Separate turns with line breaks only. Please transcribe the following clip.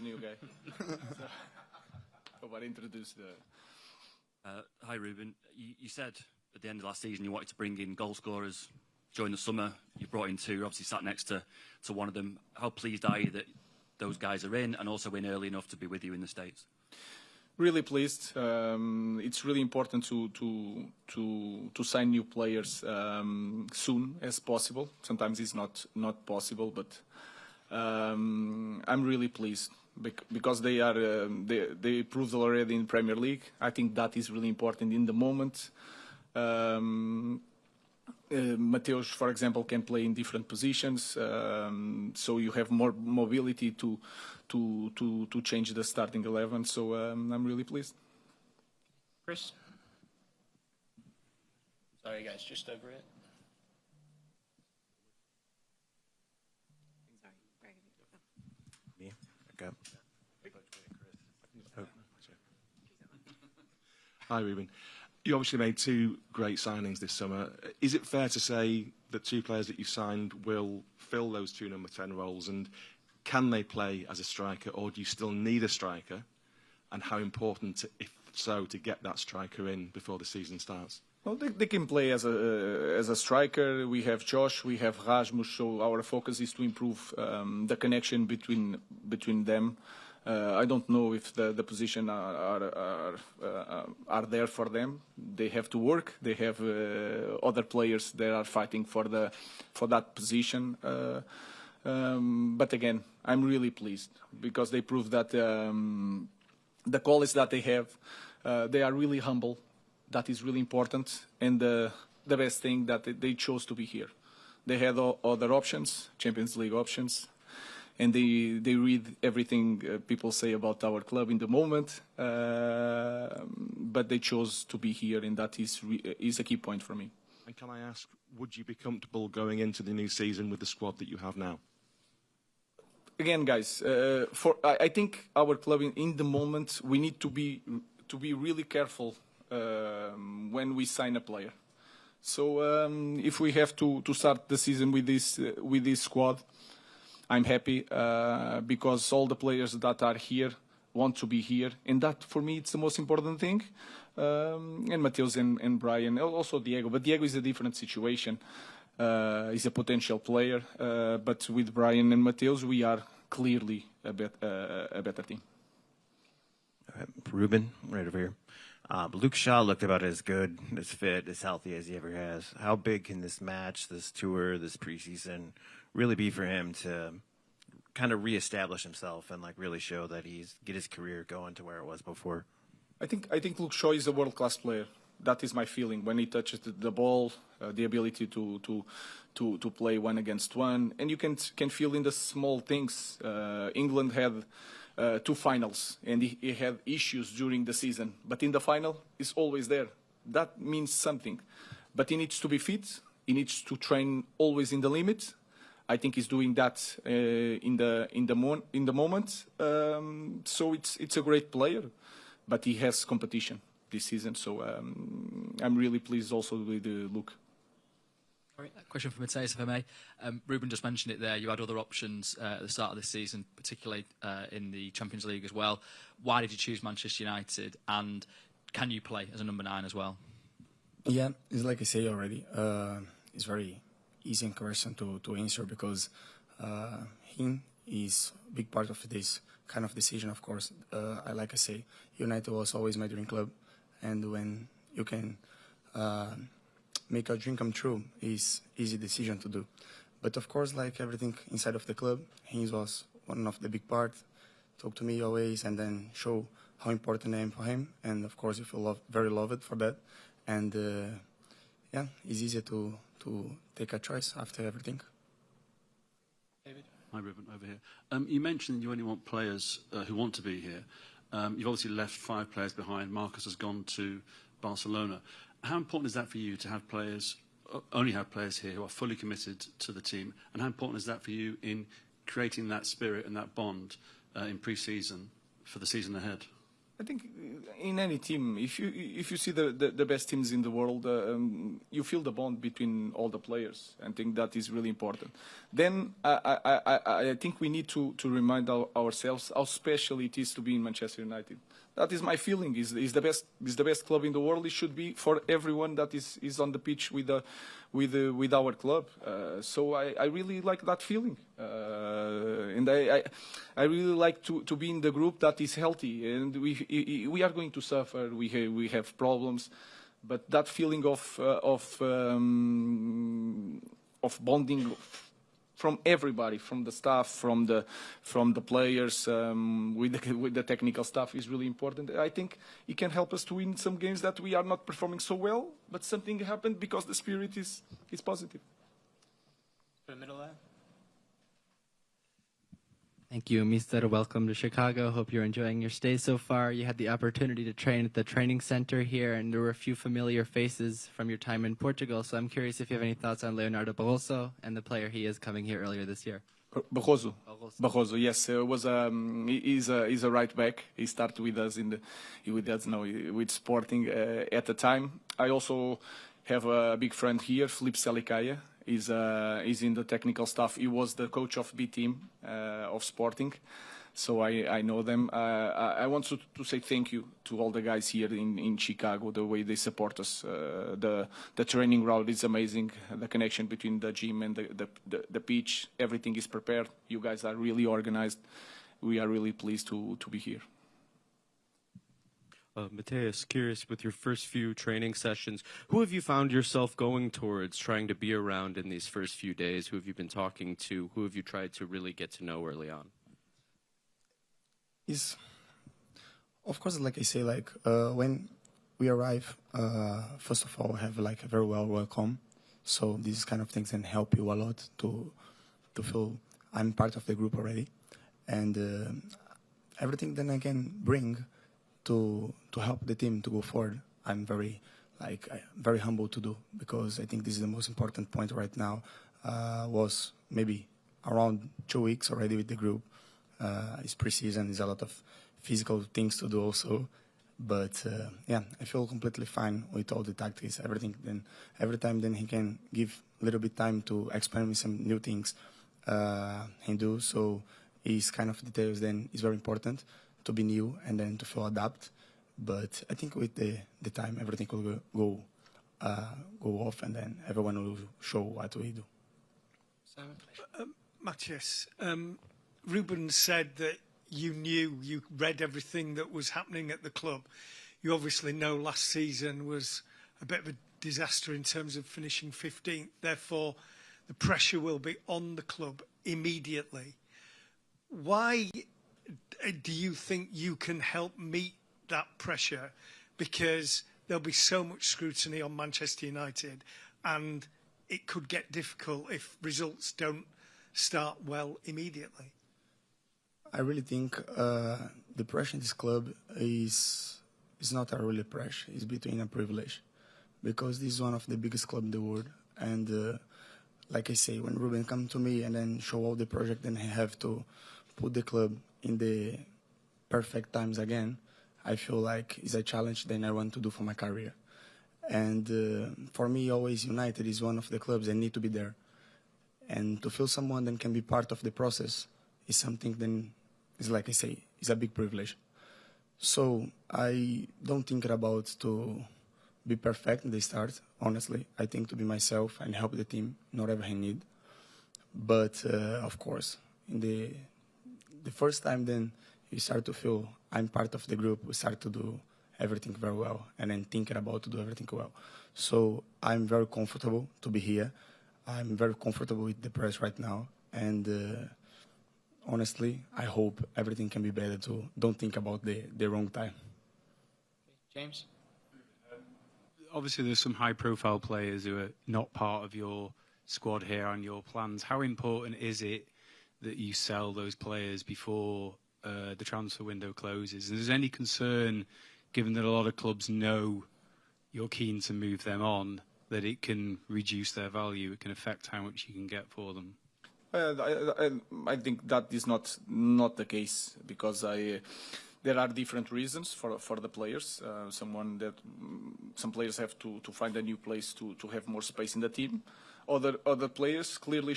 new guy. So I introduced the.
Hi, Ruben. You said at the end of last season you wanted to bring in goal scorers during the summer. You brought in two. You're obviously sat next to one of them. How pleased are you that those guys are in and also in early enough to be with you in the States?
Really pleased. It's really important to sign new players soon as possible. Sometimes it's not possible, but I'm really pleased because they proved already in Premier League. I think that is really important in the moment. Matheus, for example, can play in different positions, so you have more mobility to change the starting 11. So I'm really pleased.
Chris? Sorry, guys, just over it.
Me? Okay. Oh. Hi, Ruben. You obviously made two great signings this summer. Is it fair to say that two players that you've signed will fill those two number 10 roles, and can they play as a striker, or do you still need a striker? And how important, if so, to get that striker in before the season starts?
Well, they can play as a striker. We have Josh, we have Rasmus, so our focus is to improve the connection between them. I don't know if the position are there for them. They have to work. They have other players that are fighting for that position. But again, I'm really pleased because they prove that the qualities that they have, they are really humble. That is really important, and the best thing that they chose to be here. They had other options, Champions League options. And they read everything people say about our club in the moment, but they chose to be here, and that is a key point for me.
And can I ask, would you be comfortable going into the new season with the squad that you have now?
Again, guys, I think our club in the moment we need to be really careful when we sign a player. So if we have to start the season with this squad, I'm happy because all the players that are here want to be here, and that for me it's the most important thing. And Matheus and Brian, also Diego, but Diego is a different situation. He's a potential player, but with Brian and Matheus, we are clearly a better team.
Ruben, right over here. Luke Shaw looked about as good, as fit, as healthy as he ever has. How big can this match, this tour, this preseason really be for him to kind of reestablish himself and like really show that get his career going to where it was before?
I think Luke Shaw is a world-class player. That is my feeling when he touches the ball, the ability to play one against one, and you can feel in the small things. England had 2 finals, and he had issues during the season, but in the final, he's always there. That means something. But he needs to be fit. He needs to train always in the limit. I think he's doing that in the moment. So it's a great player, but he has competition this season. So I'm really pleased also with Luke.
All right, a question for Matheus, if I may. Ruben just mentioned it there. You had other options at the start of this season, particularly in the Champions League as well. Why did you choose Manchester United, and can you play as a number 9 as well?
Yeah, it's like I say already. It's very easy in question to answer because him is a big part of this kind of decision, of course. Like I say, United was always my dream club, and when you can make a dream come true, is easy decision to do. But of course, like everything inside of the club, he was one of the big part. Talk to me always, and then show how important I am for him. And of course, you feel very loved for that. And yeah, it's easier to take a choice after everything.
David?
Hi, Ruben, over here. You mentioned you only want players who want to be here. You've obviously left 5 players behind. Marcus has gone to Barcelona. How important is that for you to have players, only have players here who are fully committed to the team? And how important is that for you in creating that spirit and that bond in pre-season for the season ahead?
I think in any team, if you see the best teams in the world, you feel the bond between all the players. I think that is really important. Then I think we need to remind ourselves how special it is to be in Manchester United. That is my feeling. Is the best club in the world. It should be for everyone that is on the pitch with our club. So I really like that feeling, and I really like to be in the group that is healthy. And we are going to suffer. We have problems, but that feeling of bonding from everybody, from the staff, from the players, with the technical staff is really important. I think it can help us to win some games that we are not performing so well, but something happened because the spirit is positive.
To the middle there.
Thank you, Mister. Welcome to Chicago. Hope you're enjoying your stay so far. You had the opportunity to train at the training center here, and there were a few familiar faces from your time in Portugal. So I'm curious if you have any thoughts on Leonardo Barroso and the player he is coming here earlier this year.
Barroso, yes, he's a right back. He started with us with Sporting at the time. I also have a big friend here, Felipe Selicaia. He's in the technical staff. He was the coach of B team of Sporting, so I know them. I want to say thank you to all the guys here in Chicago. The way they support us, the training route is amazing. The connection between the gym and the pitch, everything is prepared. You guys are really organized. We are really pleased to be here.
Matheus, curious, with your first few training sessions, who have you found yourself going towards, trying to be around in these first few days? Who have you been talking to? Who have you tried to really get to know early on?
Of course, like I say, when we arrive, first of all, have a very well welcome. So these kind of things can help you a lot to feel I'm part of the group already, and everything that I can bring to help the team to go forward, I'm very humble to do, because I think this is the most important point right now. Was maybe around 2 weeks already with the group. It's pre-season, there's a lot of physical things to do also, but yeah, I feel completely fine with all the tactics, everything. Then every time then he can give a little bit time to experiment some new things he do. So his kind of details then is very important to be new and then to feel adapt. But I think with the time, everything will go off, and then everyone will show what we do.
Simon,
Matheus, Ruben said that you read everything that was happening at the club. You obviously know last season was a bit of a disaster in terms of finishing 15th. Therefore, the pressure will be on the club immediately. Why do you think you can help meet that pressure? Because there'll be so much scrutiny on Manchester United, and it could get difficult if results don't start well immediately.
I really think the pressure in this club is not a really pressure. It's between a privilege, because this is one of the biggest clubs in the world. And like I say, when Ruben come to me and then show all the project, then I have to put the club in the perfect times again, I feel like it's a challenge that I want to do for my career. And for me, always United is one of the clubs that need to be there. And to feel someone that can be part of the process is something that is, like I say, is a big privilege. So I don't think about to be perfect in the start, honestly. I think to be myself and help the team, whatever I need. But of course, in the first time, then you start to feel I'm part of the group. We start to do everything very well, and then thinking about to do everything well. So I'm very comfortable to be here. I'm very comfortable with the press right now, and honestly, I hope everything can be better too. Don't think about the wrong time.
James?
Obviously, there's some high-profile players who are not part of your squad here and your plans. How important is it that you sell those players before the transfer window closes? And is there any concern, given that a lot of clubs know you're keen to move them on, that it can reduce their value, it can affect how much you can get for them?
I think that is not the case, because there are different reasons for the players. Some players have to find a new place to have more space in the team. Other players clearly